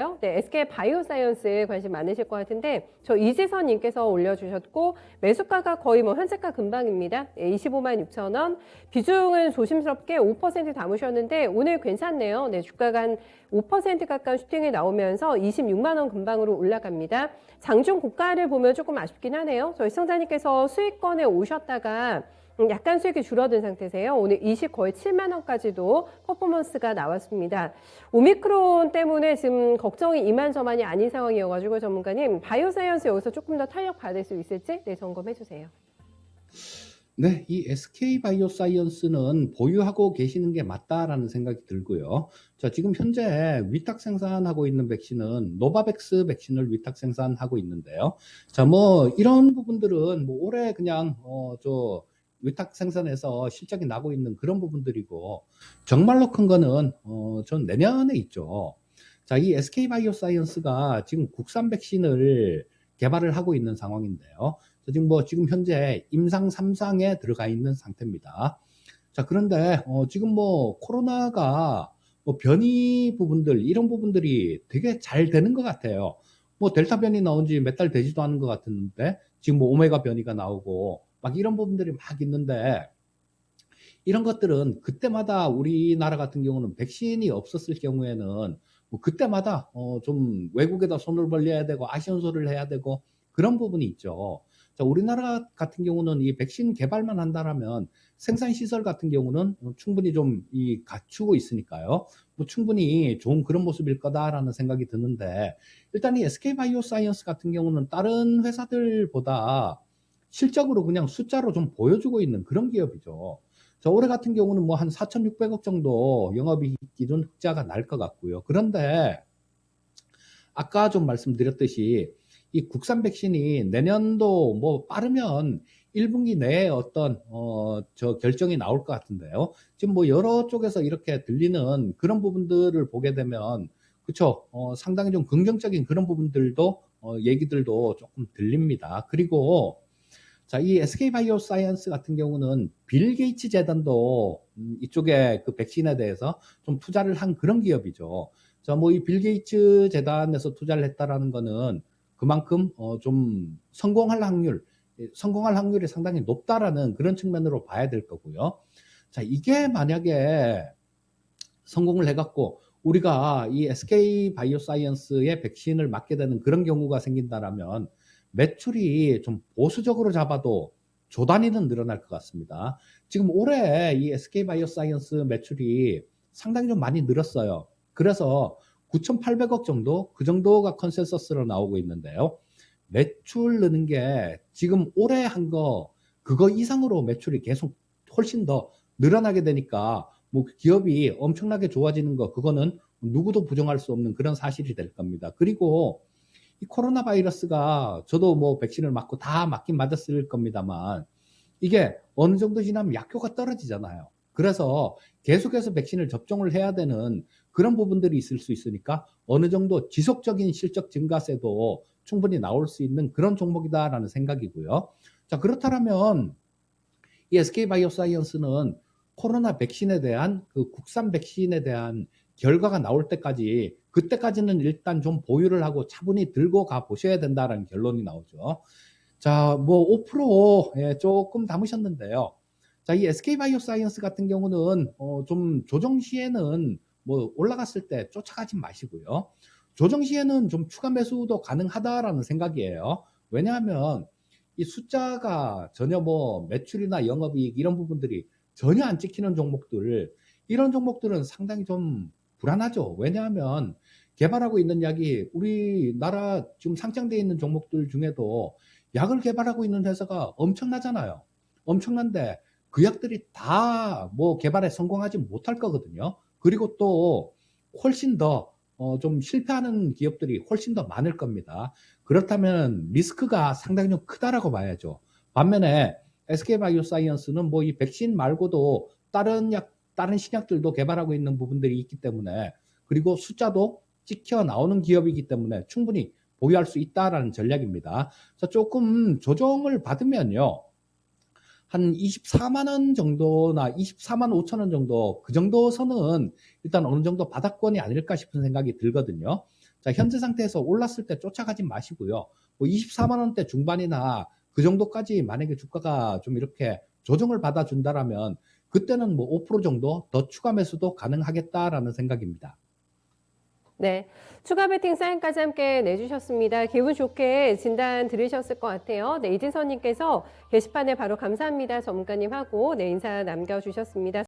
네, SK 바이오사이언스에 관심 많으실 것 같은데 저 이지선님께서 올려주셨고 매수가가 거의 뭐 현재가 금방입니다. 25만 6천 원. 비중은 조심스럽게 5% 담으셨는데 오늘 괜찮네요. 네, 주가가 한 5% 가까운 슈팅이 나오면서 26만 원 근방으로 올라갑니다. 장중 고가를 보면 조금 아쉽긴 하네요. 저희 시청자님께서 수익권에 오셨다가 약간 수익이 줄어든 상태세요. 오늘 20 거의 7만 원까지도 퍼포먼스가 나왔습니다. 오미크론 때문에 지금 걱정이 이만저만이 아닌 상황이어가지고 전문가님 바이오사이언스 여기서 조금 더 탄력 받을 수 있을지 네, 점검해 주세요. 네, 이 SK 바이오사이언스는 보유하고 계시는 게 맞다라는 생각이 들고요. 자, 지금 현재 위탁 생산하고 있는 백신은 노바백스 백신을 위탁 생산하고 있는데요. 자, 뭐 이런 부분들은 뭐 올해 그냥 위탁 생산에서 실적이 나고 있는 그런 부분들이고 정말로 큰 거는 전 내년에 있죠. 자, 이 SK 바이오사이언스가 지금 국산 백신을 개발을 하고 있는 상황인데요. 지금 현재 임상 3상에 들어가 있는 상태입니다. 자, 그런데 지금 뭐 코로나가 뭐 변이 부분들 이런 부분들이 되게 잘 되는 것 같아요. 뭐 델타 변이 나온 지 몇 달 되지도 않은 것 같았는데 지금 뭐 오메가 변이가 나오고 막 이런 부분들이 막 있는데 이런 것들은 그때마다 우리나라 같은 경우는 백신이 없었을 경우에는 뭐 그때마다 좀 외국에다 손을 벌려야 되고 아쉬운소리를 해야 되고 그런 부분이 있죠. 자, 우리나라 같은 경우는 이 백신 개발만 한다라면 생산 시설 같은 경우는 충분히 좀 이 갖추고 있으니까요. 뭐 충분히 좋은 그런 모습일 거다라는 생각이 드는데 일단 이 SK 바이오사이언스 같은 경우는 다른 회사들보다 실적으로 그냥 숫자로 좀 보여주고 있는 그런 기업이죠. 자, 올해 같은 경우는 뭐 한 4,600억 정도 영업이익 기준 흑자가 날 것 같고요. 그런데 아까 좀 말씀드렸듯이 이 국산 백신이 내년도 뭐 빠르면 1분기 내에 어떤 결정이 나올 것 같은데요. 지금 뭐 여러 쪽에서 이렇게 들리는 그런 부분들을 보게 되면 그쵸, 상당히 좀 긍정적인 그런 부분들도 얘기들도 조금 들립니다. 그리고 자, 이 SK 바이오사이언스 같은 경우는 빌 게이츠 재단도 이쪽에 그 백신에 대해서 좀 투자를 한 그런 기업이죠. 자, 뭐 이 빌 게이츠 재단에서 투자를 했다라는 거는 그만큼 좀 성공할 확률이 상당히 높다라는 그런 측면으로 봐야 될 거고요. 자, 이게 만약에 성공을 해갖고 우리가 이 SK 바이오사이언스의 백신을 맞게 되는 그런 경우가 생긴다라면 매출이 좀 보수적으로 잡아도 조 단위는 늘어날 것 같습니다. 지금 올해 이 SK 바이오사이언스 매출이 상당히 좀 많이 늘었어요. 그래서 9,800억 정도 그 정도가 컨센서스로 나오고 있는데요. 매출 느는 게 지금 올해 한 거 그거 이상으로 매출이 계속 훨씬 더 늘어나게 되니까 뭐 기업이 엄청나게 좋아지는 거 그거는 누구도 부정할 수 없는 그런 사실이 될 겁니다. 그리고 이 코로나 바이러스가 저도 뭐 백신을 맞고 다 맞긴 맞았을 겁니다만 이게 어느 정도 지나면 약효가 떨어지잖아요. 그래서 계속해서 백신을 접종을 해야 되는 그런 부분들이 있을 수 있으니까 어느 정도 지속적인 실적 증가세도 충분히 나올 수 있는 그런 종목이다라는 생각이고요. 자, 그렇다면 이 SK 바이오사이언스는 코로나 백신에 대한 그 국산 백신에 대한 결과가 나올 때까지 그때까지는 일단 좀 보유를 하고 차분히 들고 가 보셔야 된다라는 결론이 나오죠. 자, 뭐 5% 예, 조금 담으셨는데요. 자, 이 SK 바이오사이언스 같은 경우는 좀 조정 시에는 뭐 올라갔을 때 쫓아가지 마시고요. 조정 시에는 좀 추가 매수도 가능하다라는 생각이에요. 왜냐하면 이 숫자가 전혀 뭐 매출이나 영업이익 이런 부분들이 전혀 안 찍히는 종목들, 이런 종목들은 상당히 좀 불안하죠. 왜냐하면 개발하고 있는 약이 우리나라 지금 상장되어 있는 종목들 중에도 약을 개발하고 있는 회사가 엄청나잖아요. 엄청난데 그 약들이 다 뭐 개발에 성공하지 못할 거거든요. 그리고 또 훨씬 더 좀 실패하는 기업들이 훨씬 더 많을 겁니다. 그렇다면 리스크가 상당히 좀 크다라고 봐야죠. 반면에 SK바이오사이언스는 뭐 이 백신 말고도 다른 신약들도 개발하고 있는 부분들이 있기 때문에 그리고 숫자도 찍혀 나오는 기업이기 때문에 충분히 보유할 수 있다라는 전략입니다. 자, 조금 조정을 받으면요. 한 24만 원 정도나 24만 5천 원 정도 그 정도 선은 일단 어느 정도 바닥권이 아닐까 싶은 생각이 들거든요. 자, 현재 상태에서 올랐을 때 쫓아가지 마시고요. 뭐 24만 원대 중반이나 그 정도까지 만약에 주가가 좀 이렇게 조정을 받아준다라면 그때는 뭐 5% 정도 더 추가 매수도 가능하겠다라는 생각입니다. 네. 추가 베팅 사인까지 함께 내주셨습니다. 기분 좋게 진단 들으셨을 것 같아요. 네, 이진선님께서 게시판에 바로 감사합니다. 전문가님 하고 네, 인사 남겨주셨습니다.